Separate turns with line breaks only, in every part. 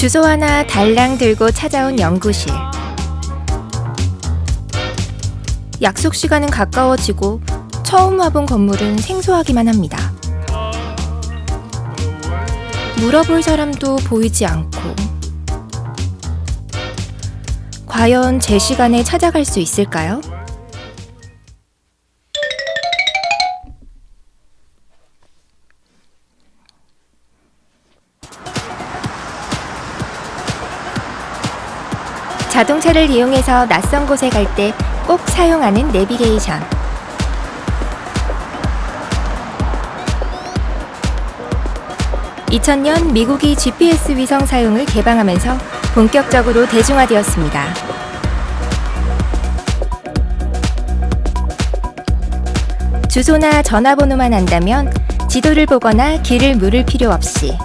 주소 하나 달랑 들고 찾아온 연구실. 약속 시간은 가까워지고 처음 와본 건물은 생소하기만 합니다. 물어볼 사람도 보이지 않고. 과연 제 시간에 찾아갈 수 있을까요? 자동차를 이용해서 낯선 곳에 갈 때 꼭 사용하는 내비게이션. (2000년) 미국이 GPS 위성 사용을 개방하면서 본격적으로 대중화되었습니다. 주소나 전화번호만 안다면 지도를 보거나 길을 물을 필요 없이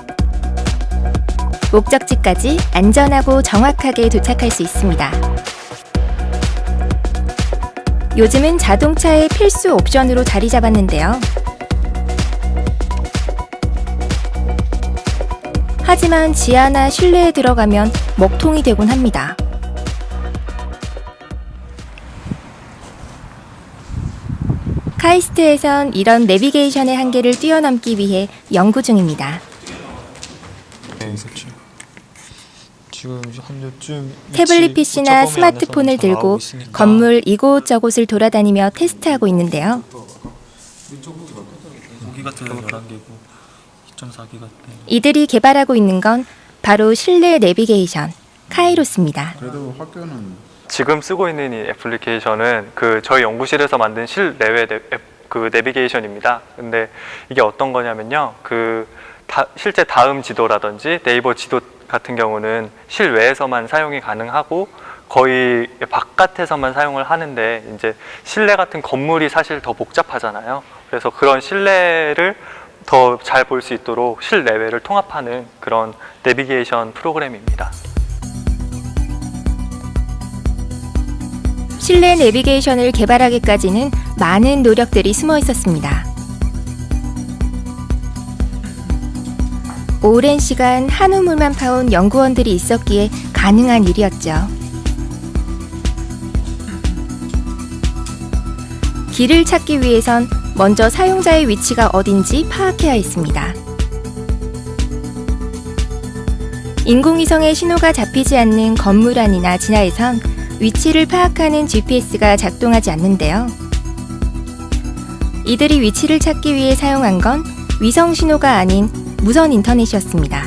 목적지까지 안전하고 정확하게 도착할 수 있습니다. 요즘은 자동차의 필수 옵션으로 자리 잡았는데요. 하지만 지하나 실내에 들어가면 먹통이 되곤 합니다. 카이스트에선 이런 내비게이션의 한계를 뛰어넘기 위해 연구 중입니다.
지금 한 요쯤
태블릿 PC나 스마트폰을 들고 건물 이곳저곳을 돌아다니며 테스트하고 있는데요.
고기가 11개고 2.4기가
이들이 개발하고 있는 건 바로 실내 내비게이션, 카이로스입니다.
그래도 학교는
지금 쓰고 있는 이 애플리케이션은 저희 연구실에서 만든 실내외 내비게이션입니다. 근데 이게 어떤 거냐면요. 실제 다음 지도라든지 네이버 지도 같은 경우는 실외에서만 사용이 가능하고 거의 바깥에서만 사용을 하는데 이제 실내 같은 건물이 사실 더 복잡하잖아요. 그래서 그런 실내를 더 잘 볼 수 있도록 실내외를 통합하는 그런 내비게이션 프로그램입니다.
실내 내비게이션을 개발하기까지는 많은 노력들이 숨어 있었습니다. 오랜 시간 한 우물만 파온 연구원들이 있었기에 가능한 일이었죠. 길을 찾기 위해선 먼저 사용자의 위치가 어딘지 파악해야 했습니다. 인공위성의 신호가 잡히지 않는 건물 안이나 지하에선 위치를 파악하는 GPS가 작동하지 않는데요. 이들이 위치를 찾기 위해 사용한 건 위성 신호가 아닌 무선 인터넷이었습니다.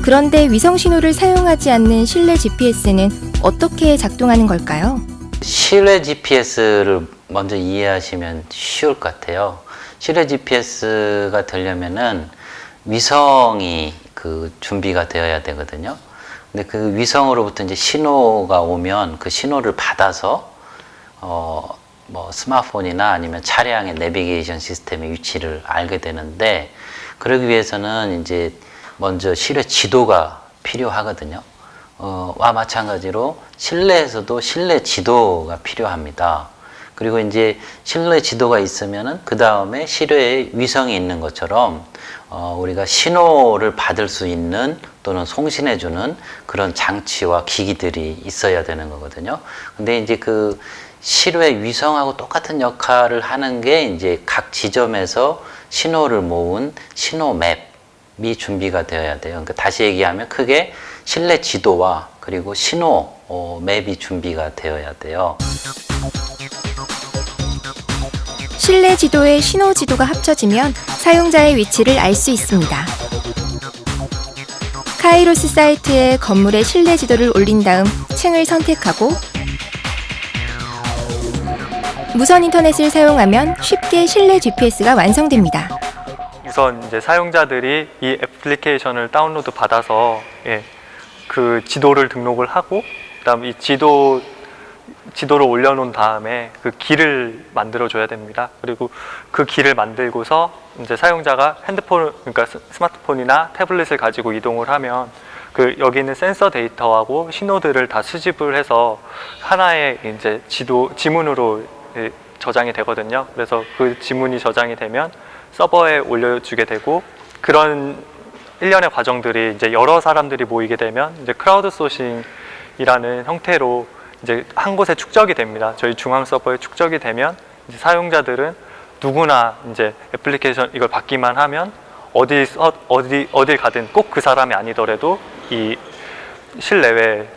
그런데 위성 신호를 사용하지 않는 실내 GPS는 어떻게 작동하는 걸까요?
실내 GPS를 먼저 이해하시면 쉬울 것 같아요. 실내 GPS가 되려면은 위성이 준비가 되어야 되거든요. 근데 그 위성으로부터 이제 신호가 오면 그 신호를 받아서 스마트폰이나 아니면 차량의 내비게이션 시스템의 위치를 알게 되는데, 그러기 위해서는 이제 먼저 실내 지도가 필요하거든요. 와 마찬가지로 실내에서도 실내 지도가 필요합니다. 그리고 이제 실내 지도가 있으면은 그 다음에 실외에 위성이 있는 것처럼 우리가 신호를 받을 수 있는 또는 송신해주는 그런 장치와 기기들이 있어야 되는 거거든요. 근데 이제 실외 위성하고 똑같은 역할을 하는 게 이제 각 지점에서 신호를 모은 신호 맵이 준비가 되어야 돼요. 그러니까 다시 얘기하면 크게 실내 지도와 그리고 신호 맵이 준비가 되어야 돼요.
실내 지도에 신호 지도가 합쳐지면 사용자의 위치를 알 수 있습니다. 카이로스 사이트에 건물의 실내 지도를 올린 다음 층을 선택하고 무선 인터넷을 사용하면 쉽게 실내 GPS가 완성됩니다.
우선 이제 사용자들이 이 애플리케이션을 다운로드 받아서 그 지도를 등록을 하고 그다음 이 지도를 올려놓은 다음에 그 길을 만들어 줘야 됩니다. 그리고 그 길을 만들고서 이제 사용자가 그러니까 스마트폰이나 태블릿을 가지고 이동을 하면 여기 있는 센서 데이터하고 신호들을 다 수집을 해서 하나의 이제 지문으로 저장이 되거든요. 그래서 그 지문이 저장이 되면 서버에 올려주게 되고, 그런 일련의 과정들이 이제 여러 사람들이 모이게 되면 이제 크라우드 소싱이라는 형태로 이제 한 곳에 축적이 됩니다. 저희 중앙 서버에 축적이 되면 이제 사용자들은 누구나 이제 애플리케이션 이걸 받기만 하면 어딜 가든 꼭 그 사람이 아니더라도 이 실내외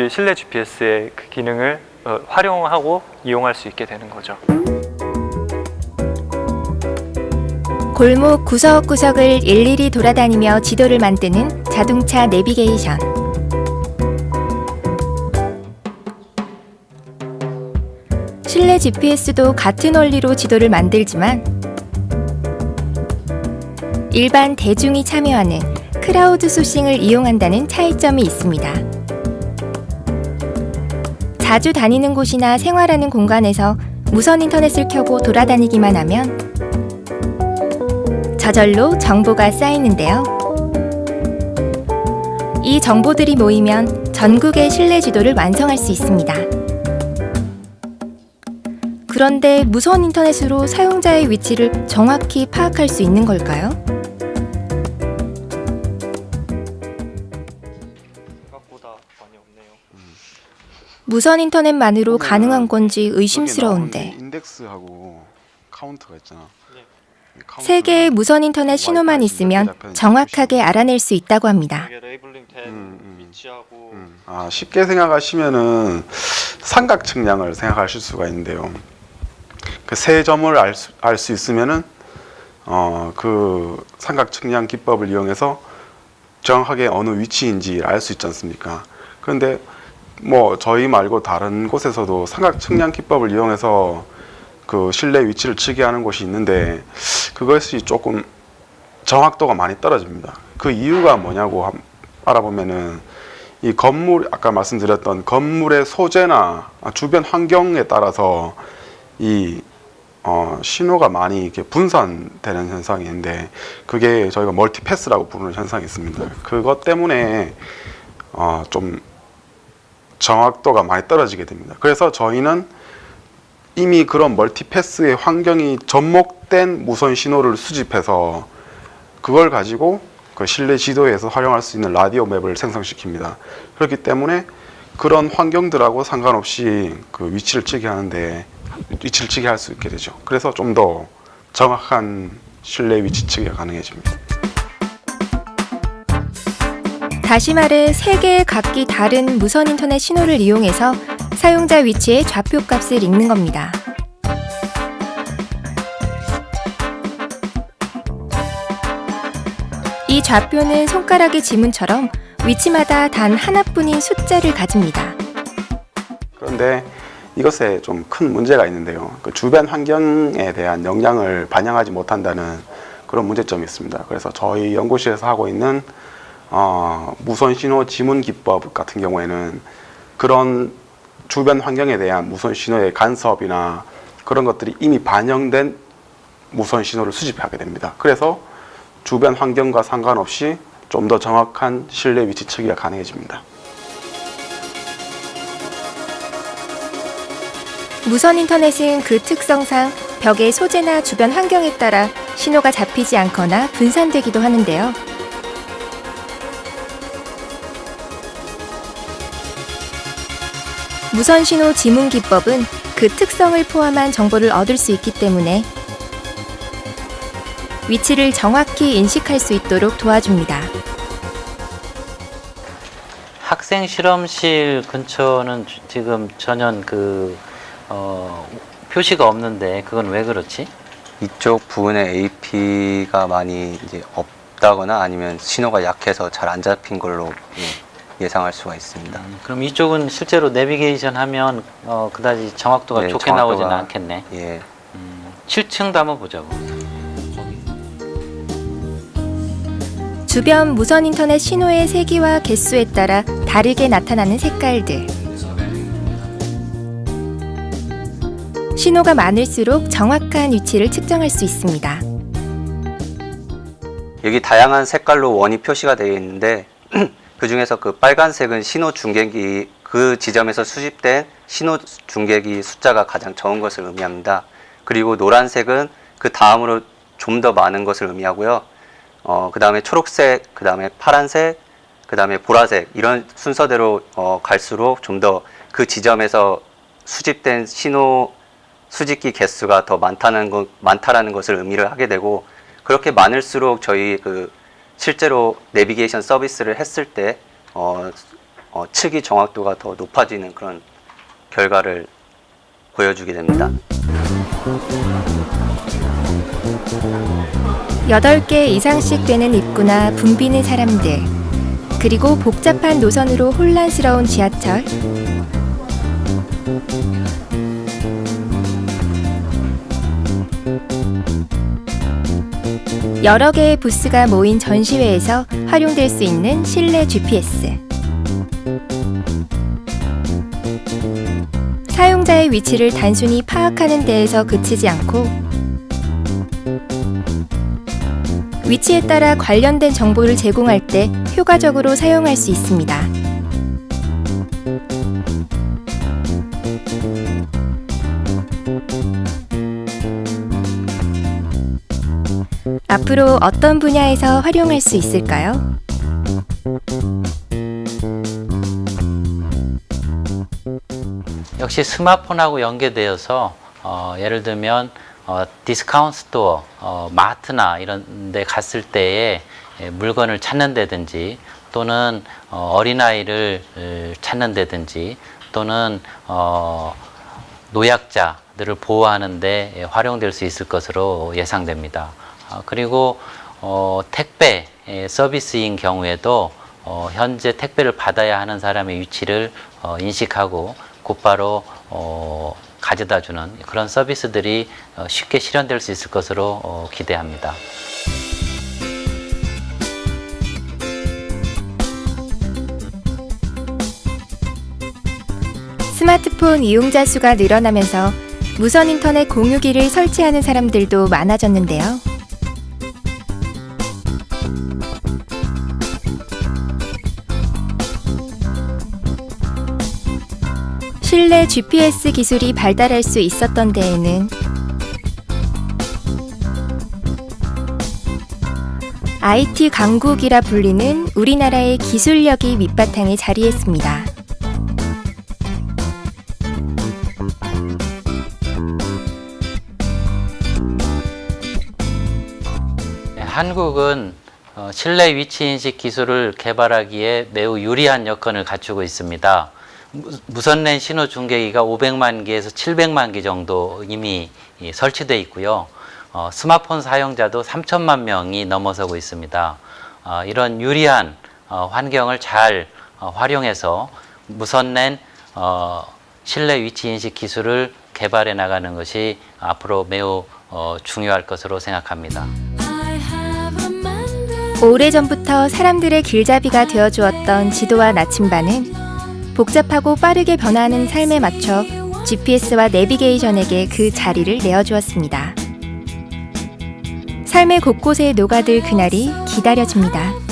실내 GPS의 그 기능을 활용하고 이용할 수 있게 되는 거죠.
골목 구석구석을 일일이 돌아다니며 지도를 만드는 자동차 내비게이션. 실내 GPS도 같은 원리로 지도를 만들지만 일반 대중이 참여하는 크라우드 소싱을 이용한다는 차이점이 있습니다. 자주 다니는 곳이나 생활하는 공간에서 무선 인터넷을 켜고 돌아다니기만 하면 저절로 정보가 쌓이는데요. 이 정보들이 모이면 전국의 실내 지도를 완성할 수 있습니다. 그런데 무선 인터넷으로 사용자의 위치를 정확히 파악할 수 있는 걸까요?
생각보다 많이 없네요.
무선 인터넷만으로 가능한 건지 의심스러운데
인덱스하고 카운트가 있잖아.
세 개의 무선 인터넷 신호만 있으면 정확하게 알아낼 수 있다고 합니다.
이게 레이블링된 위치하고
쉽게 생각하시면은 삼각 측량을 생각하실 수가 있는데요. 그 세 점을 알 수 있으면은 그 삼각 측량 기법을 이용해서 정확하게 어느 위치인지 알 수 있지 않습니까? 그런데 뭐 저희 말고 다른 곳에서도 삼각 측량 기법을 이용해서 그 실내 위치를 측의하는 곳이 있는데 그것이 조금 정확도가 많이 떨어집니다. 그 이유가 뭐냐고 알아보면은 이 건물, 아까 말씀드렸던 건물의 소재나 주변 환경에 따라서 이 신호가 많이 이렇게 분산되는 현상이 있는데 그게 저희가 멀티패스라고 부르는 현상이 있습니다. 그것 때문에 좀 정확도가 많이 떨어지게 됩니다. 그래서 저희는 이미 그런 멀티패스의 환경이 접목된 무선 신호를 수집해서 그걸 가지고 그 실내 지도에서 활용할 수 있는 라디오 맵을 생성시킵니다. 그렇기 때문에 그런 환경들하고 상관없이 그 위치를 측의할 수 있게 되죠. 그래서 좀 더 정확한 실내 위치 측의가 가능해집니다.
다시 말해 세 개의 각기 다른 무선 인터넷 신호를 이용해서 사용자 위치의 좌표 값을 읽는 겁니다. 이 좌표는 손가락의 지문처럼 위치마다 단 하나뿐인 숫자를 가집니다.
그런데 이것에 좀 큰 문제가 있는데요. 그 주변 환경에 대한 영향을 반영하지 못한다는 그런 문제점이 있습니다. 그래서 저희 연구실에서 하고 있는 무선 신호 지문 기법 같은 경우에는 그런 주변 환경에 대한 무선 신호의 간섭이나 그런 것들이 이미 반영된 무선 신호를 수집하게 됩니다. 그래서 주변 환경과 상관없이 좀 더 정확한 실내 위치 측의가 가능해집니다.
무선 인터넷은 그 특성상 벽의 소재나 주변 환경에 따라 신호가 잡히지 않거나 분산되기도 하는데요. 무선 신호 지문 기법은 그 특성을 포함한 정보를 얻을 수 있기 때문에 위치를 정확히 인식할 수 있도록 도와줍니다.
학생 실험실 근처는 지금 전혀 표시가 없는데 그건 왜 그렇지?
이쪽 부분에 AP가 많이 이제 없다거나 아니면 신호가 약해서 잘 안 잡힌 걸로 예상할 수가 있습니다.
그럼 이쪽은 실제로 내비게이션 하면 그다지 정확도가
네,
좋게 나오지는 않겠네.
예.
7층도 한번 보자고.
주변 무선 인터넷 신호의 세기와 개수에 따라 다르게 나타나는 색깔들. 신호가 많을수록 정확한 위치를 측정할 수 있습니다.
여기 다양한 색깔로 원이 표시가 되어 있는데 그 중에서 그 빨간색은 신호 중계기 그 지점에서 수집된 신호 중계기 숫자가 가장 적은 것을 의미합니다. 그리고 노란색은 그 다음으로 좀 더 많은 것을 의미하고요. 그 다음에 초록색, 그 다음에 파란색, 그 다음에 보라색 이런 순서대로 갈수록 좀 더 그 지점에서 수집된 신호 수집기 개수가 더 많다라는 것을 의미를 하게 되고, 그렇게 많을수록 저희 실제로 내비게이션 서비스를 했을 때 측이 정확도가 더 높아지는 그런 결과를 보여주게 됩니다.
8개 이상씩 되는 입구나 붐비는 사람들, 그리고 복잡한 노선으로 혼란스러운 지하철. 여러 개의 부스가 모인 전시회에서 활용될 수 있는 실내 GPS. 사용자의 위치를 단순히 파악하는 데에서 그치지 않고 위치에 따라 관련된 정보를 제공할 때 효과적으로 사용할 수 있습니다. 앞으로 어떤 분야에서 활용할 수 있을까요?
역시 스마트폰하고 연계되어서 예를 들면 디스카운트 스토어, 마트나 이런 데 갔을 때에 물건을 찾는다든지, 또는 어린아이를 찾는다든지, 또는 노약자들을 보호하는 데 활용될 수 있을 것으로 예상됩니다. 그리고 택배 서비스인 경우에도 현재 택배를 받아야 하는 사람의 위치를 인식하고 곧바로 가져다 주는 그런 서비스들이 쉽게 실현될 수 있을 것으로 기대합니다.
스마트폰 이용자 수가 늘어나면서 무선 인터넷 공유기를 설치하는 사람들도 많아졌는데요. 실내 GPS 기술이 발달할 수 있었던 데에는 IT 강국이라 불리는 우리나라의 기술력이 밑바탕에 자리했습니다.
한국은 실내 위치 인식 기술을 개발하기에 매우 유리한 여건을 갖추고 있습니다. 무선랜 신호 중계기가 500만 개에서 700만 개 정도 이미 설치되어 있고요. 스마트폰 사용자도 3천만 명이 넘어서고 있습니다. 이런 유리한 환경을 잘 활용해서 무선랜 실내 위치 인식 기술을 개발해 나가는 것이 앞으로 매우 중요할 것으로 생각합니다.
오래전부터 사람들의 길잡이가 되어주었던 지도와 나침반은 복잡하고 빠르게 변화하는 삶에 맞춰 GPS와 내비게이션에게 그 자리를 내어주었습니다. 삶의 곳곳에 녹아들 그날이 기다려집니다.